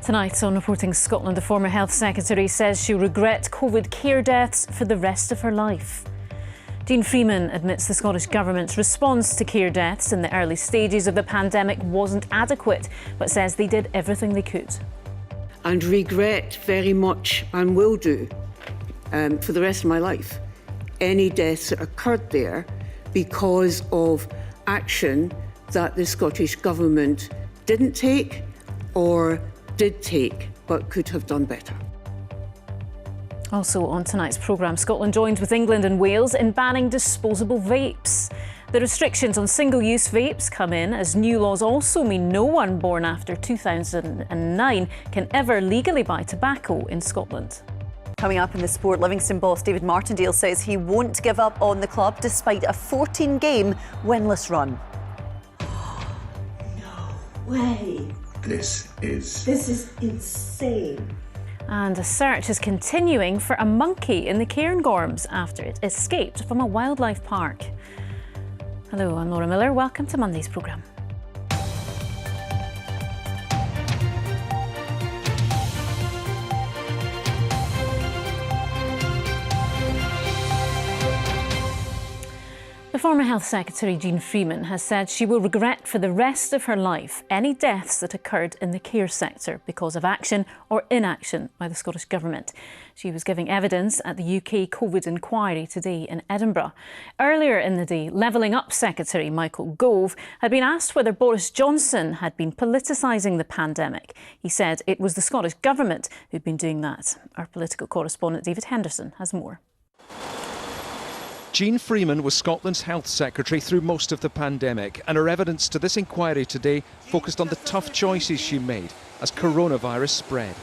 Tonight on Reporting Scotland, the former Health Secretary says she'll regret COVID care deaths for the rest of her life. Jean Freeman admits the Scottish Government's response to care deaths in the early stages of the pandemic wasn't adequate, but says they did everything they could. And regret very much, and will do, for the rest of my life, any deaths that occurred there because of action that the Scottish Government didn't take or did take, but could have done better. Also on tonight's programme, Scotland joins with England and Wales in banning disposable vapes. The restrictions on single-use vapes come in as new laws also mean no one born after 2009 can ever legally buy tobacco in Scotland. Coming up in the sport, Livingston boss David Martindale says he won't give up on the club despite a 14-game winless run. No way. This is insane. And a search is continuing for a monkey in the Cairngorms after it escaped from a wildlife park. Hello, I'm Laura Miller. Welcome to Monday's programme. The former Health Secretary Jean Freeman has said she will regret for the rest of her life any deaths that occurred in the care sector because of action or inaction by the Scottish Government. She was giving evidence at the UK COVID inquiry today in Edinburgh. Earlier in the day, Levelling Up Secretary Michael Gove had been asked whether Boris Johnson had been politicising the pandemic. He said it was the Scottish Government who'd been doing that. Our political correspondent David Henderson has more. Jean Freeman was Scotland's Health Secretary through most of the pandemic, and her evidence to this inquiry today focused on the tough choices she made as coronavirus spread.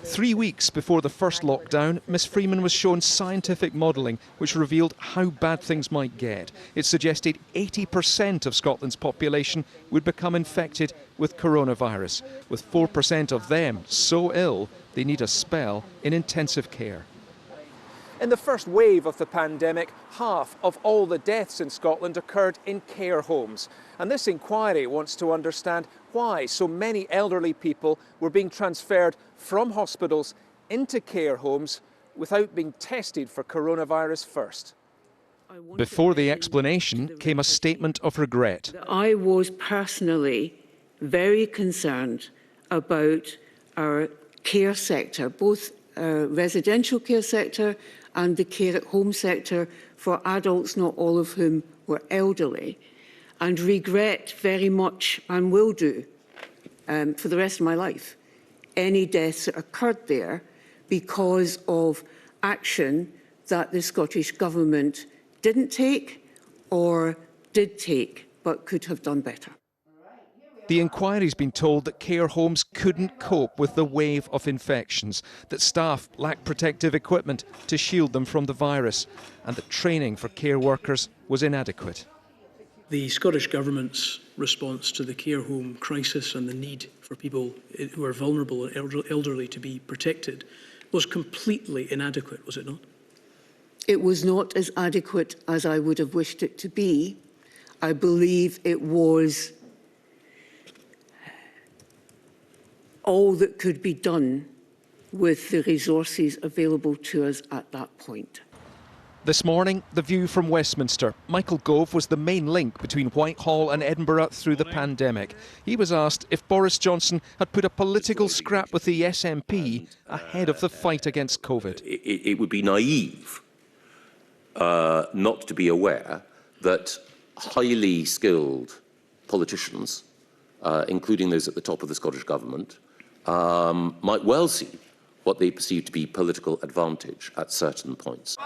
3 weeks before the first lockdown, Miss Freeman was shown scientific modelling which revealed how bad things might get. It suggested 80% of Scotland's population would become infected with coronavirus, with 4% of them so ill they need a spell in intensive care. In the first wave of the pandemic, half of all the deaths in Scotland occurred in care homes. And this inquiry wants to understand why so many elderly people were being transferred from hospitals into care homes without being tested for coronavirus first. Before the explanation came a statement of regret. I was personally very concerned about our care sector, both residential care sector and the care at home sector for adults, not all of whom were elderly, and regret very much, and will do, for the rest of my life, any deaths that occurred there because of action that the Scottish Government didn't take or did take, but could have done better. The inquiry's been told that care homes couldn't cope with the wave of infections, that staff lacked protective equipment to shield them from the virus, and that training for care workers was inadequate. The Scottish Government's response to the care home crisis and the need for people who are vulnerable and elderly to be protected was completely inadequate, was it not? It was not as adequate as I would have wished it to be. I believe it was all that could be done with the resources available to us at that point. This morning, the view from Westminster. Michael Gove was the main link between Whitehall and Edinburgh through the pandemic. He was asked if Boris Johnson had put a political scrap with the SNP ahead of the fight against COVID. It would be naive not to be aware that highly skilled politicians, including those at the top of the Scottish Government, might well see what they perceive to be political advantage at certain points.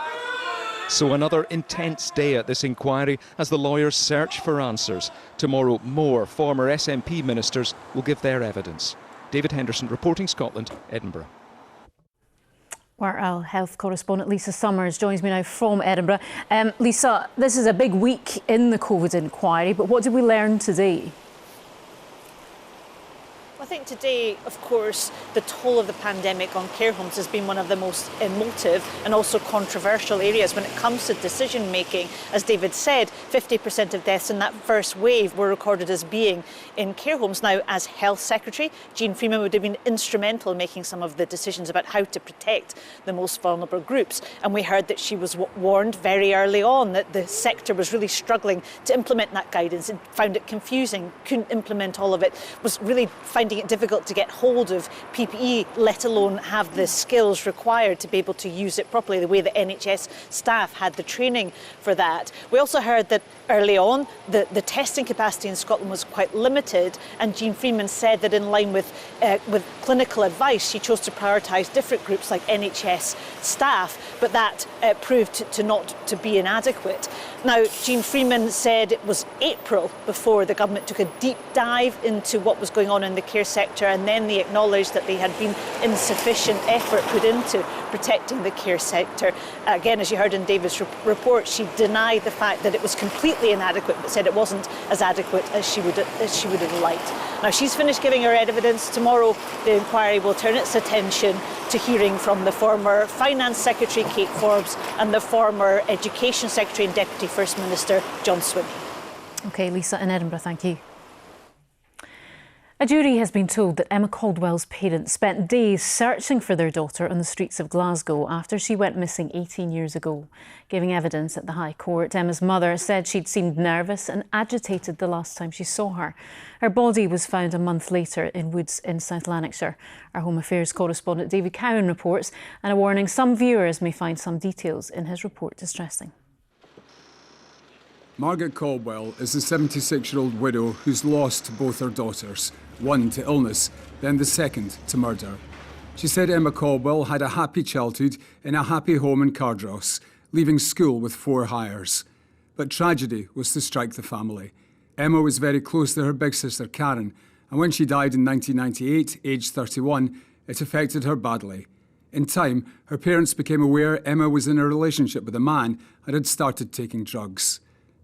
So another intense day at this inquiry as the lawyers search for answers. Tomorrow, more former SNP ministers will give their evidence. David Henderson, Reporting Scotland, Edinburgh. Our health correspondent Lisa Summers joins me now from Edinburgh. Lisa, this is a big week in the COVID inquiry, but what did we learn today? I think today, of course, the toll of the pandemic on care homes has been one of the most emotive and also controversial areas when it comes to decision making. As David said, 50% of deaths in that first wave were recorded as being in care homes. Now, as Health Secretary, Jean Freeman would have been instrumental in making some of the decisions about how to protect the most vulnerable groups. And we heard that she was warned very early on that the sector was really struggling to implement that guidance and found it confusing, couldn't implement all of it, was really finding it difficult to get hold of PPE, let alone have the skills required to be able to use it properly, the way the NHS staff had the training for that. We also heard that early on the testing capacity in Scotland was quite limited, and Jean Freeman said that in line with clinical advice she chose to prioritise different groups like NHS staff, but that proved to not to be inadequate. Now, Jean Freeman said it was April before the government took a deep dive into what was going on in the care sector, and then they acknowledged that there had been insufficient effort put into protecting the care sector. Again, as you heard in David's report, she denied the fact that it was completely inadequate, but said it wasn't as adequate as she would have liked. Now, she's finished giving her evidence. Tomorrow, the inquiry will turn its attention to hearing from the former Finance Secretary, Kate Forbes, and the former Education Secretary and Deputy First Minister, John Swinney. OK, Lisa in Edinburgh, thank you. A jury has been told that Emma Caldwell's parents spent days searching for their daughter on the streets of Glasgow after she went missing 18 years ago. Giving evidence at the High Court, Emma's mother said she'd seemed nervous and agitated the last time she saw her. Her body was found a month later in woods in South Lanarkshire. Our Home Affairs correspondent David Cowan reports, and a warning some viewers may find some details in his report distressing. Margaret Caldwell is a 76-year-old widow who's lost both her daughters, one to illness, then the second to murder. She said Emma Caldwell had a happy childhood in a happy home in Cardross, leaving school with 4 hires. But tragedy was to strike the family. Emma was very close to her big sister Karen, and when she died in 1998, aged 31, it affected her badly. In time, her parents became aware Emma was in a relationship with a man and had started taking drugs.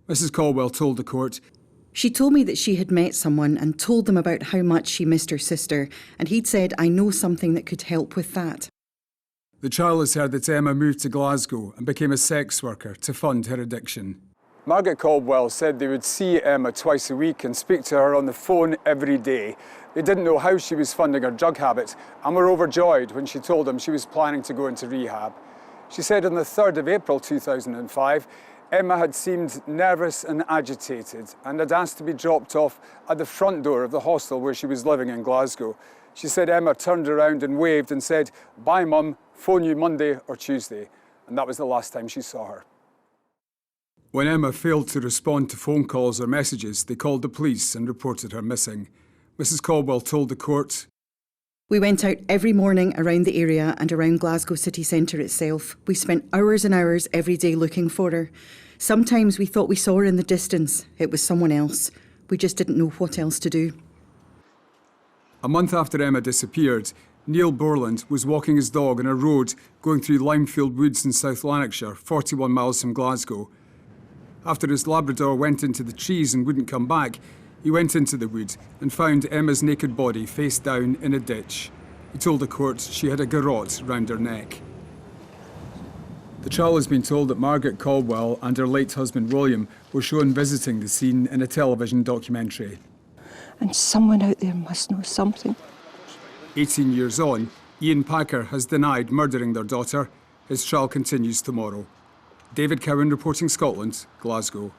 Mrs. Caldwell told the court, "She told me that she had met someone and told them about how much she missed her sister, and he'd said, 'I know something that could help with that.'" The trial has heard that Emma moved to Glasgow and became a sex worker to fund her addiction. Margaret Caldwell said they would see Emma twice a week and speak to her on the phone every day. They didn't know how she was funding her drug habit and were overjoyed when she told them she was planning to go into rehab. She said on the 3rd of April 2005, Emma had seemed nervous and agitated and had asked to be dropped off at the front door of the hostel where she was living in Glasgow. She said Emma turned around and waved and said, "Bye, Mum, phone you Monday or Tuesday." And that was the last time she saw her. When Emma failed to respond to phone calls or messages, they called the police and reported her missing. Mrs. Caldwell told the court, "We went out every morning around the area and around Glasgow city centre itself. We spent hours and hours every day looking for her. Sometimes we thought we saw her in the distance. It was someone else. We just didn't know what else to do." A month after Emma disappeared, Neil Borland was walking his dog on a road going through Limefield Woods in South Lanarkshire, 41 miles from Glasgow. After his Labrador went into the trees and wouldn't come back, he went into the wood and found Emma's naked body face down in a ditch. He told the court she had a garrote round her neck. The trial has been told that Margaret Caldwell and her late husband William were shown visiting the scene in a television documentary. And someone out there must know something. 18 years on, Ian Packer has denied murdering their daughter. His trial continues tomorrow. David Cowan reporting Scotland, Glasgow.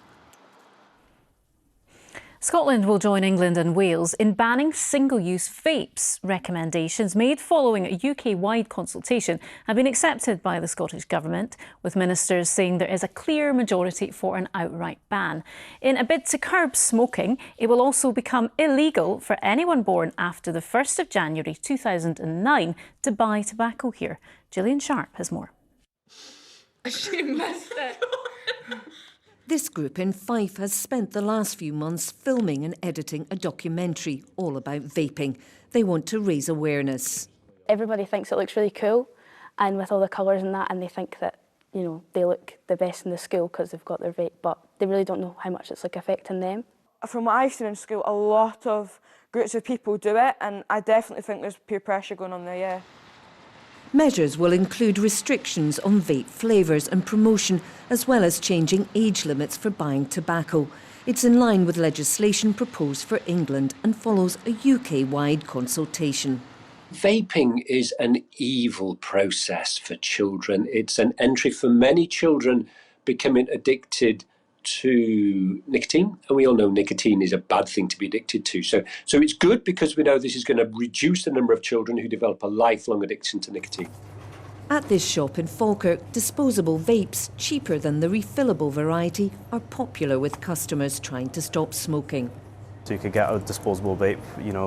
Scotland will join England and Wales in banning single-use vapes. Recommendations made following a UK-wide consultation have been accepted by the Scottish Government, with ministers saying there is a clear majority for an outright ban. In a bid to curb smoking, it will also become illegal for anyone born after the 1st of January 2009 to buy tobacco here. Gillian Sharp has more. She missed it. This group in Fife has spent the last few months filming and editing a documentary all about vaping. They want to raise awareness. Everybody thinks it looks really cool, and with all the colours and that, and they think that, you know, they look the best in the school because they've got their vape, but they really don't know how much it's like affecting them. From what I've seen in school, a lot of groups of people do it, and I definitely think there's peer pressure going on there, yeah. Measures will include restrictions on vape flavours and promotion, as well as changing age limits for buying tobacco. It's in line with legislation proposed for England and follows a UK-wide consultation. Vaping is an evil process for children. It's an entry for many children becoming addicted to nicotine, and we all know nicotine is a bad thing to be addicted to. So it's good because we know this is going to reduce the number of children who develop a lifelong addiction to nicotine. At this shop in Falkirk, disposable vapes, cheaper than the refillable variety, are popular with customers trying to stop smoking. So you could get a disposable vape,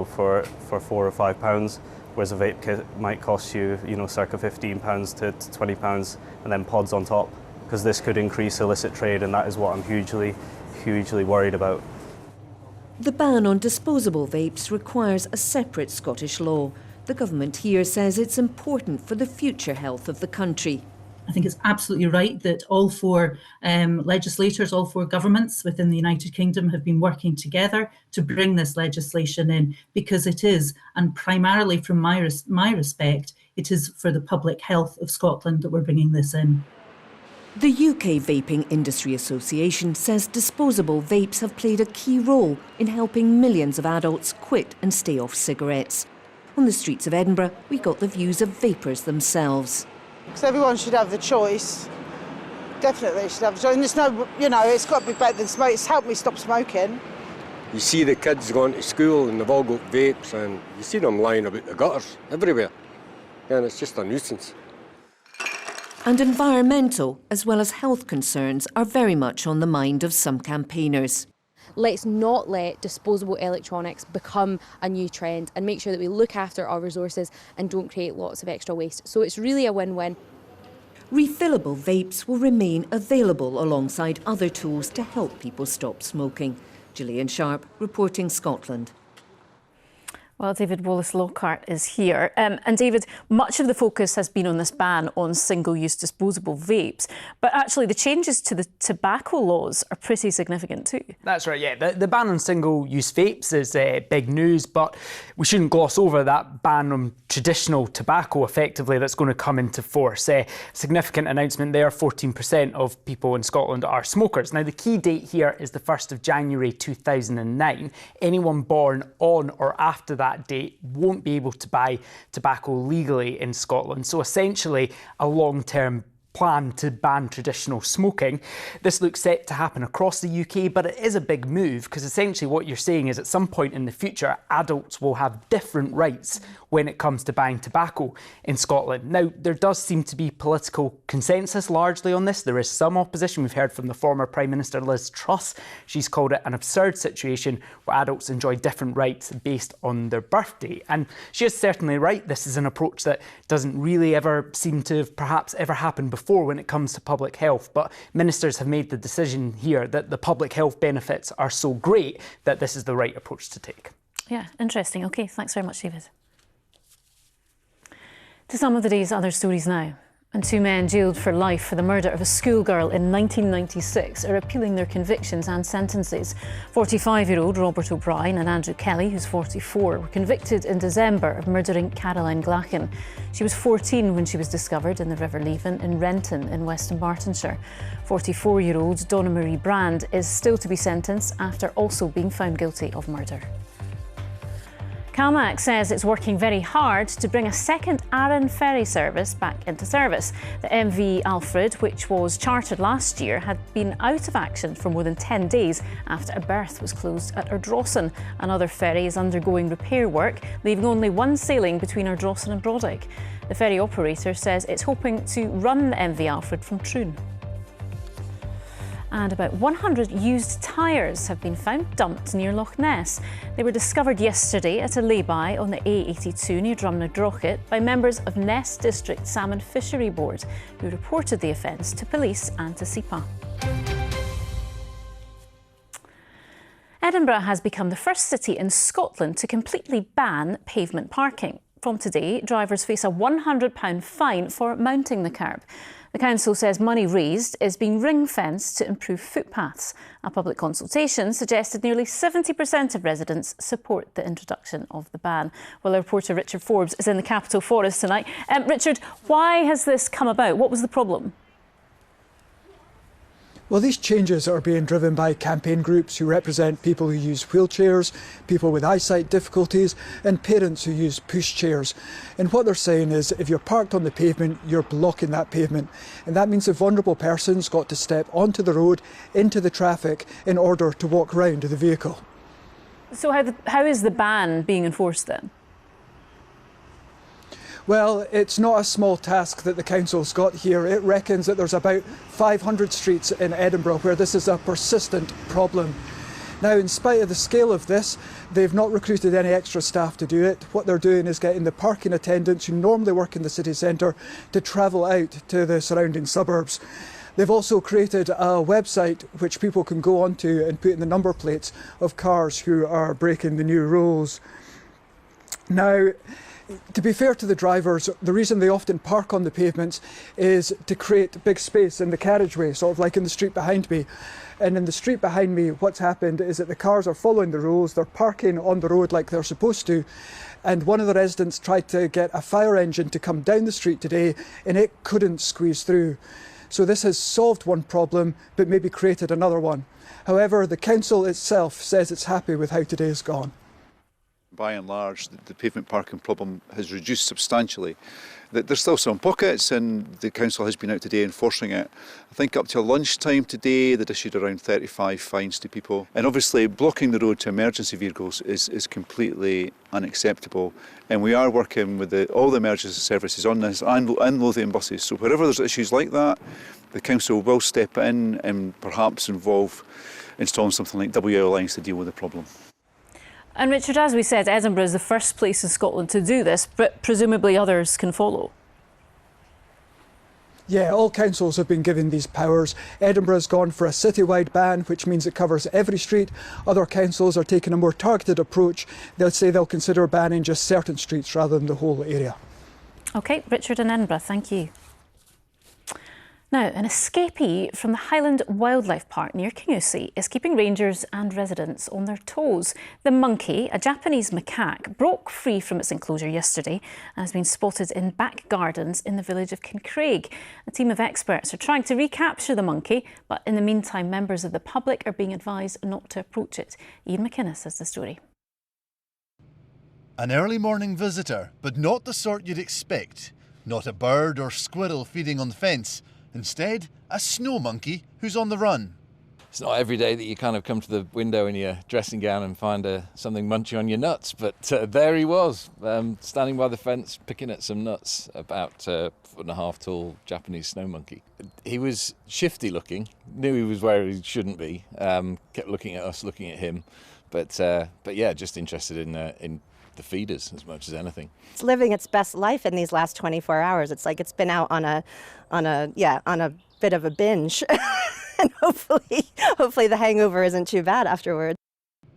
for £4 or £5, whereas a vape kit might cost you, circa £15 to £20, and then pods on top, because this could increase illicit trade, and that is what I'm hugely worried about. The ban on disposable vapes requires a separate Scottish law. The government here says it's important for the future health of the country. I think it's absolutely right that all four legislators, all four governments within the United Kingdom have been working together to bring this legislation in, because it is, and primarily from my respect, it is for the public health of Scotland that we're bringing this in. The UK Vaping Industry Association says disposable vapes have played a key role in helping millions of adults quit and stay off cigarettes. On the streets of Edinburgh, we got the views of vapers themselves. Because everyone should have the choice. Definitely should have the choice. And it's no, it's got to be better than smoke. It's helped me stop smoking. You see the kids going to school and they've all got vapes, and you see them lying about the gutters everywhere. And it's just a nuisance. And environmental as well as health concerns are very much on the mind of some campaigners. Let's not let disposable electronics become a new trend, and make sure that we look after our resources and don't create lots of extra waste. So it's really a win-win. Refillable vapes will remain available alongside other tools to help people stop smoking. Gillian Sharp, reporting Scotland. Well, David Wallace-Lockhart is here. And David, much of the focus has been on this ban on single-use disposable vapes, but actually the changes to the tobacco laws are pretty significant too. That's right, yeah. The ban on single-use vapes is big news, but we shouldn't gloss over that ban on traditional tobacco, effectively, that's going to come into force. Significant announcement there, 14% of people in Scotland are smokers. Now, the key date here is the 1st of January 2009. Anyone born on or after that date won't be able to buy tobacco legally in Scotland. So essentially a long-term plan to ban traditional smoking. This looks set to happen across the UK, but it is a big move, because essentially what you're saying is at some point in the future, adults will have different rights when it comes to buying tobacco in Scotland. Now, there does seem to be political consensus largely on this. There is some opposition. We've heard from the former Prime Minister Liz Truss. She's called it an absurd situation where adults enjoy different rights based on their birthday. And she is certainly right. This is an approach that doesn't really ever seem to have perhaps ever happened before when it comes to public health. But ministers have made the decision here that the public health benefits are so great that this is the right approach to take. Yeah, interesting. OK, thanks very much, David. To some of the day's other stories now. And two men jailed for life for the murder of a schoolgirl in 1996 are appealing their convictions and sentences. 45-year-old Robert O'Brien and Andrew Kelly, who's 44, were convicted in December of murdering Caroline Glachen. She was 14 when she was discovered in the River Leven in Renton in West Dunbartonshire. 44-year-old Donna Marie Brand is still to be sentenced after also being found guilty of murder. CalMac says it's working very hard to bring a second Arran ferry service back into service. The MV Alfred, which was chartered last year, had been out of action for more than 10 days after a berth was closed at Ardrossan. Another ferry is undergoing repair work, leaving only one sailing between Ardrossan and Brodick. The ferry operator says it's hoping to run the MV Alfred from Troon. And about 100 used tyres have been found dumped near Loch Ness. They were discovered yesterday at a lay-by on the A82 near Drumnadrochit by members of Ness District Salmon Fishery Board, who reported the offence to police and to SEPA. Edinburgh has become the first city in Scotland to completely ban pavement parking. From today, drivers face a £100 fine for mounting the curb. The council says money raised is being ring-fenced to improve footpaths. A public consultation suggested nearly 70% of residents support the introduction of the ban. Well, our reporter Richard Forbes is in the capital for us tonight. Richard, why has this come about? What was the problem? Well, these changes are being driven by campaign groups who represent people who use wheelchairs, people with eyesight difficulties and parents who use pushchairs. And what they're saying is if you're parked on the pavement, you're blocking that pavement. And that means the vulnerable person's got to step onto the road, into the traffic in order to walk around the vehicle. So how is the ban being enforced then? Well, it's not a small task that the council's got here. It reckons that there's about 500 streets in Edinburgh where this is a persistent problem. Now, in spite of the scale of this, they've not recruited any extra staff to do it. What they're doing is getting the parking attendants who normally work in the city centre to travel out to the surrounding suburbs. They've also created a website which people can go onto and put in the number plates of cars who are breaking the new rules. Now, to be fair to the drivers, the reason they often park on the pavements is to create big space in the carriageway, sort of like in the street behind me. And in the street behind me, what's happened is that the cars are following the rules, they're parking on the road like they're supposed to. And one of the residents tried to get a fire engine to come down the street today and it couldn't squeeze through. So this has solved one problem, but maybe created another one. However, the council itself says it's happy with how today's gone. By and large, the pavement parking problem has reduced substantially. There's still some pockets and the council has been out today enforcing it. I think up till lunchtime today they'd issued around 35 fines to people. And obviously blocking the road to emergency vehicles is completely unacceptable. And we are working with all the emergency services on this and Lothian buses. So wherever there's issues like that, the council will step in and perhaps involve installing something like WL lines to deal with the problem. And Richard, as we said, Edinburgh is the first place in Scotland to do this, but presumably others can follow. Yeah, all councils have been given these powers. Edinburgh's gone for a citywide ban, which means it covers every street. Other councils are taking a more targeted approach. They'll say they'll consider banning just certain streets rather than the whole area. OK, Richard in Edinburgh, thank you. Now, an escapee from the Highland Wildlife Park near Kingussie is keeping rangers and residents on their toes. The monkey, a Japanese macaque, broke free from its enclosure yesterday and has been spotted in back gardens in the village of Kincraig. A team of experts are trying to recapture the monkey, but in the meantime, members of the public are being advised not to approach it. Ian McInnes has the story. An early morning visitor, but not the sort you'd expect. Not a bird or squirrel feeding on the fence. Instead, a snow monkey who's on the run. It's not every day that you kind of come to the window in your dressing gown and find something munchy on your nuts, but there he was, standing by the fence, picking at some nuts, about 1.5 foot tall Japanese snow monkey. He was shifty looking, knew he was where he shouldn't be, kept looking at us, looking at him, but yeah, just interested in the feeders as much as anything. It's living its best life in these last 24 hours. It's like it's been out on a bit of a binge. And hopefully the hangover isn't too bad afterwards.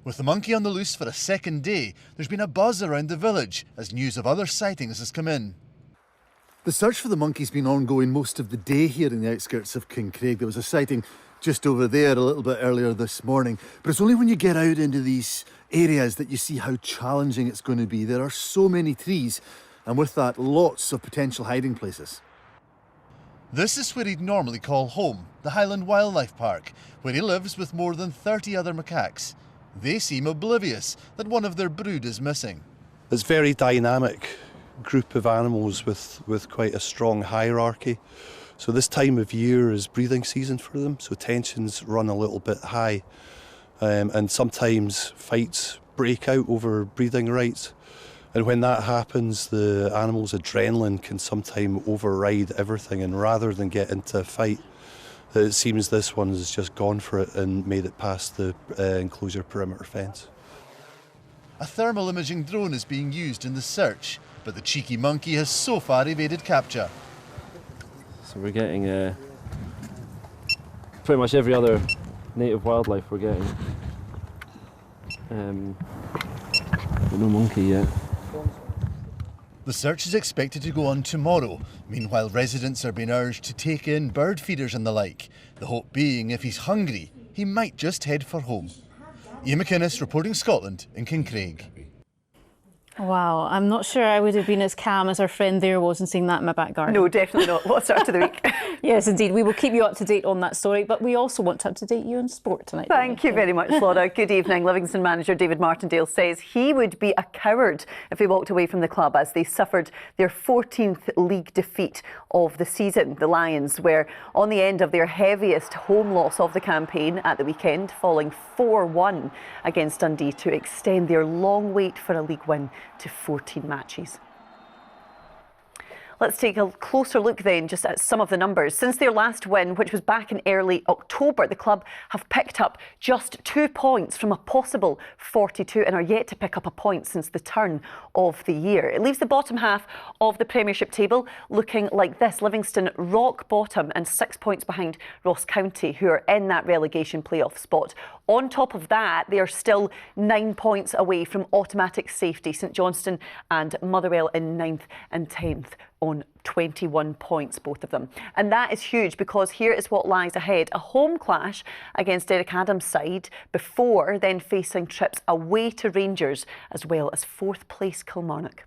With the monkey on the loose for a second day, there's been a buzz around the village as news of other sightings has come in. The search for the monkey's been ongoing most of the day here in the outskirts of Kincraig. There was a sighting just over there a little bit earlier this morning. But it's only when you get out into these areas that you see how challenging it's going to be. There are so many trees, and with that, lots of potential hiding places. This is where he'd normally call home, the Highland Wildlife Park, where he lives with more than 30 other macaques. They seem oblivious that one of their brood is missing. It's a very dynamic group of animals with quite a strong hierarchy. So this time of year is breeding season for them, so tensions run a little bit high. And sometimes fights break out over breeding rights. And when that happens, the animal's adrenaline can sometimes override everything. And rather than get into a fight, it seems this one has just gone for it and made it past the enclosure perimeter fence. A thermal imaging drone is being used in the search, but the cheeky monkey has so far evaded capture. So we're getting pretty much every other native wildlife we're getting. But no monkey yet. The search is expected to go on tomorrow. Meanwhile, residents are being urged to take in bird feeders and the like. The hope being, if he's hungry, he might just head for home. Ian McInnes reporting Scotland in Kincraig. Wow, I'm not sure I would have been as calm as our friend there was in seeing that in my back garden. No, definitely not. What start of the week? Yes, indeed. We will keep you up to date on that story, but we also want to up to date you on sport tonight. Thank you very much, Laura. Good evening. Livingston manager David Martindale says he would be a coward if he walked away from the club as they suffered their 14th league defeat of the season. The Lions were on the end of their heaviest home loss of the campaign at the weekend, falling 4-1 against Dundee to extend their long wait for a league win to 14 matches. Let's take a closer look then just at some of the numbers. Since their last win, which was back in early October, the club have picked up just 2 points from a possible 42 and are yet to pick up a point since the turn of the year. It leaves the bottom half of the Premiership table looking like this. Livingston rock bottom and 6 points behind Ross County, who are in that relegation playoff spot. On top of that, they are still 9 points away from automatic safety. St Johnstone and Motherwell in 9th and 10th on 21 points, both of them. And that is huge because here is what lies ahead. A home clash against Derek Adams' side before then facing trips away to Rangers as well as 4th place Kilmarnock.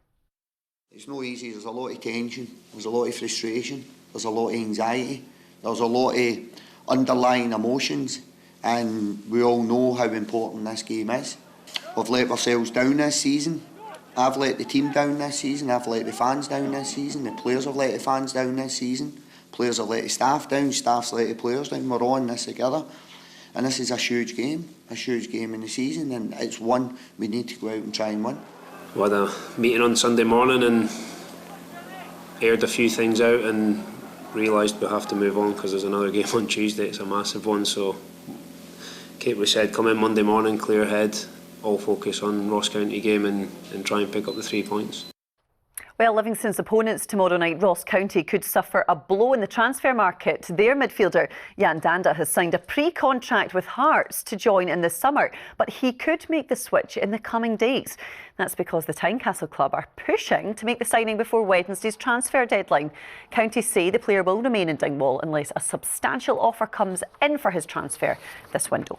It's not easy. There's a lot of tension. There's a lot of frustration. There's a lot of anxiety. There's a lot of underlying emotions. And we all know how important this game is. We've let ourselves down this season. I've let the team down this season, I've let the fans down this season, the players have let the fans down this season, players have let the staff down, staff's let the players down. We're all in this together. And this is a huge game in the season, and it's one we need to go out and try and win. We had a meeting on Sunday morning and aired a few things out and realised we have to move on because there's another game on Tuesday. It's a massive one, so we said come in Monday morning, clear head, all focus on Ross County game and try and pick up the 3 points. Well, Livingston's opponents tomorrow night, Ross County, could suffer a blow in the transfer market. Their midfielder, Jan Danda, has signed a pre-contract with Hearts to join in the summer, but he could make the switch in the coming days. That's because the Tynecastle club are pushing to make the signing before Wednesday's transfer deadline. County say the player will remain in Dingwall unless a substantial offer comes in for his transfer this window.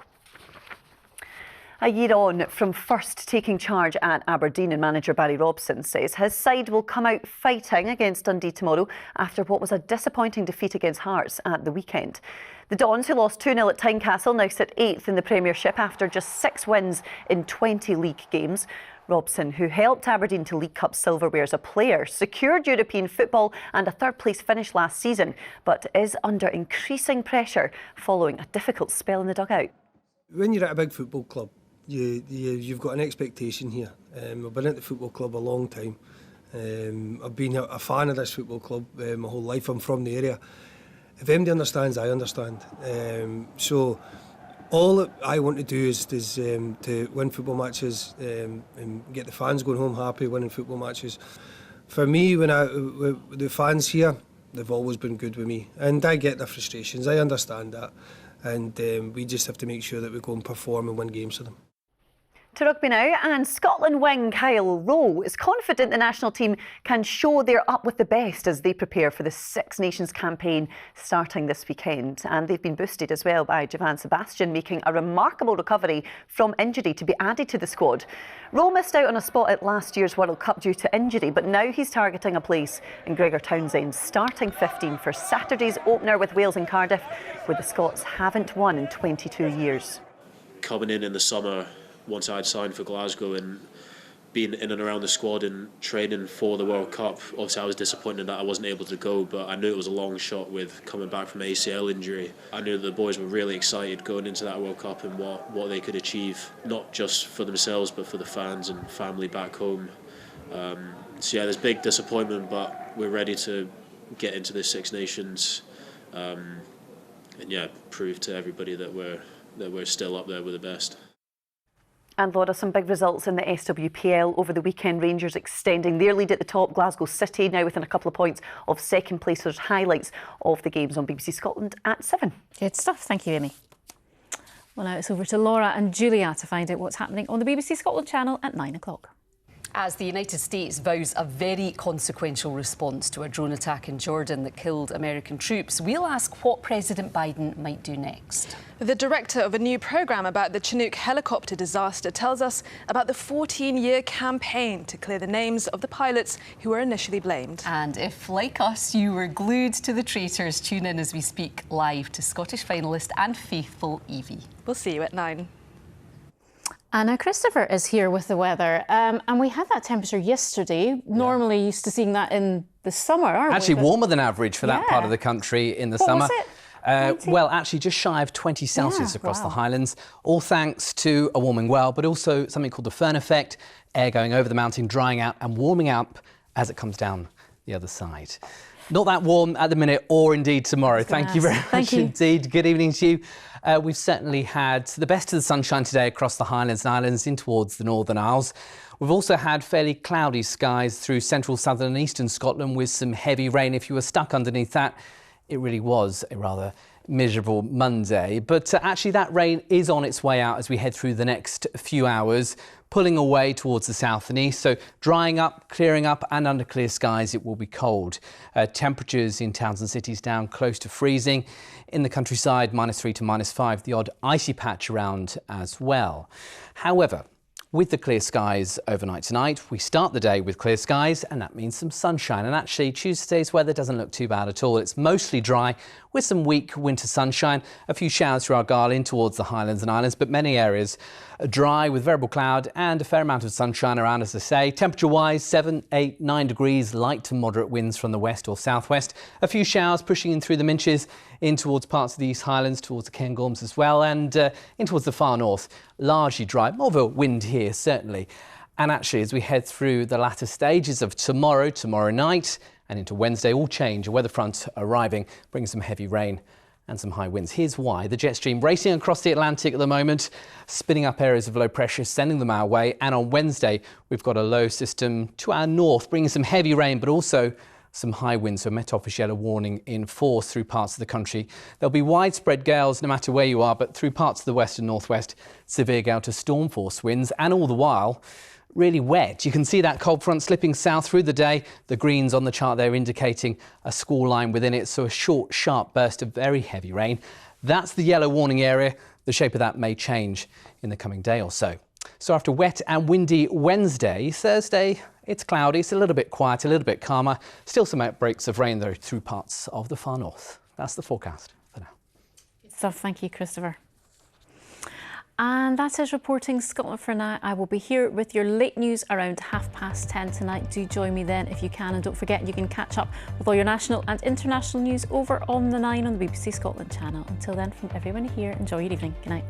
A year on from first taking charge at Aberdeen, and manager Barry Robson says his side will come out fighting against Dundee tomorrow after what was a disappointing defeat against Hearts at the weekend. The Dons, who lost 2-0 at Tynecastle, now sit 8th in the Premiership after just 6 wins in 20 league games. Robson, who helped Aberdeen to League Cup silverware as a player, secured European football and a 3rd place finish last season, but is under increasing pressure following a difficult spell in the dugout. When you're at a big football club, you've got an expectation here. I've been at the football club a long time. I've been a fan of this football club my whole life. I'm from the area. If anybody understands, I understand. So all that I want to do is to win football matches and get the fans going home happy winning football matches. For me, the fans here, they've always been good with me, and I get their frustrations. I understand that, and we just have to make sure that we go and perform and win games for them. To rugby now, and Scotland wing Kyle Rowe is confident the national team can show they're up with the best as they prepare for the Six Nations campaign starting this weekend. And they've been boosted as well by Javan Sebastian making a remarkable recovery from injury to be added to the squad. Rowe missed out on a spot at last year's World Cup due to injury, but now he's targeting a place in Gregor Townsend's starting 15 for Saturday's opener with Wales in Cardiff, where the Scots haven't won in 22 years. Coming in the summer, once I'd signed for Glasgow and being in and around the squad and training for the World Cup, obviously I was disappointed that I wasn't able to go, but I knew it was a long shot with coming back from ACL injury. I knew that the boys were really excited going into that World Cup and what they could achieve, not just for themselves but for the fans and family back home. So yeah, there's big disappointment, but we're ready to get into the Six Nations and yeah, prove to everybody that we're still up there with the best. And Laura, some big results in the SWPL over the weekend. Rangers extending their lead at the top. Glasgow City now within a couple of points of second place. There's highlights of the games on BBC Scotland at 7. Good stuff. Thank you, Amy. Well, now it's over to Laura and Julia to find out what's happening on the BBC Scotland channel at 9 o'clock. As the United States vows a very consequential response to a drone attack in Jordan that killed American troops, we'll ask what President Biden might do next. The director of a new programme about the Chinook helicopter disaster tells us about the 14-year campaign to clear the names of the pilots who were initially blamed. And if, like us, you were glued to the traitors, tune in as we speak live to Scottish finalist and faithful Evie. We'll see you at 9. Anna, Christopher is here with the weather, and we had that temperature yesterday. Normally used to seeing that in the summer, aren't we? Actually warmer than average for that part of the country in the summer. What was it? Well, actually just shy of 20 Celsius across the Highlands, all thanks to a warming well, but also something called the Fern effect, air going over the mountain, drying out and warming up as it comes down the other side. Not that warm at the minute or indeed tomorrow. Thank you very much indeed. Good evening to you. We've certainly had the best of the sunshine today across the Highlands and Islands in towards the Northern Isles. We've also had fairly cloudy skies through central, southern and eastern Scotland with some heavy rain. If you were stuck underneath that, it really was a rather miserable Monday. But actually that rain is on its way out as we head through the next few hours, pulling away towards the south and east. So drying up, clearing up and under clear skies it will be cold. Temperatures in towns and cities down close to freezing. In the countryside, -3 to -5, the odd icy patch around as well. However, with the clear skies overnight tonight, we start the day with clear skies and that means some sunshine. And actually Tuesday's weather doesn't look too bad at all. It's mostly dry with some weak winter sunshine, a few showers through Argyll in towards the Highlands and Islands, but many areas dry with variable cloud and a fair amount of sunshine around, as I say. Temperature-wise, 7, 8, 9 degrees, light to moderate winds from the west or southwest. A few showers pushing in through the Minches, in towards parts of the East Highlands, towards the Cairngorms as well, and in towards the far north. Largely dry, more of a wind here, certainly. And actually, as we head through the latter stages of tomorrow night, and into Wednesday, all change. A weather front arriving, bringing some heavy rain and some high winds. Here's why. The jet stream racing across the Atlantic at the moment, spinning up areas of low pressure, sending them our way. And on Wednesday, we've got a low system to our north, bringing some heavy rain, but also some high winds. So Met Office yellow warning in force through parts of the country. There'll be widespread gales no matter where you are, but through parts of the west and northwest, severe gale to storm force winds. And all the while, really wet. You can see that cold front slipping south through the day. The greens on the chart there indicating a squall line within it, so a short, sharp burst of very heavy rain. That's the yellow warning area. The shape of that may change in the coming day or so. So after wet and windy Wednesday, Thursday, it's cloudy, it's a little bit quiet, a little bit calmer. Still some outbreaks of rain though through parts of the far north. That's the forecast for now. Good stuff. Thank you, Christopher. And that is Reporting Scotland for now. I will be here with your late news around 10:30 tonight. Do join me then if you can. And don't forget, you can catch up with all your national and international news over on the 9 on the BBC Scotland channel. Until then, from everyone here, enjoy your evening. Good night.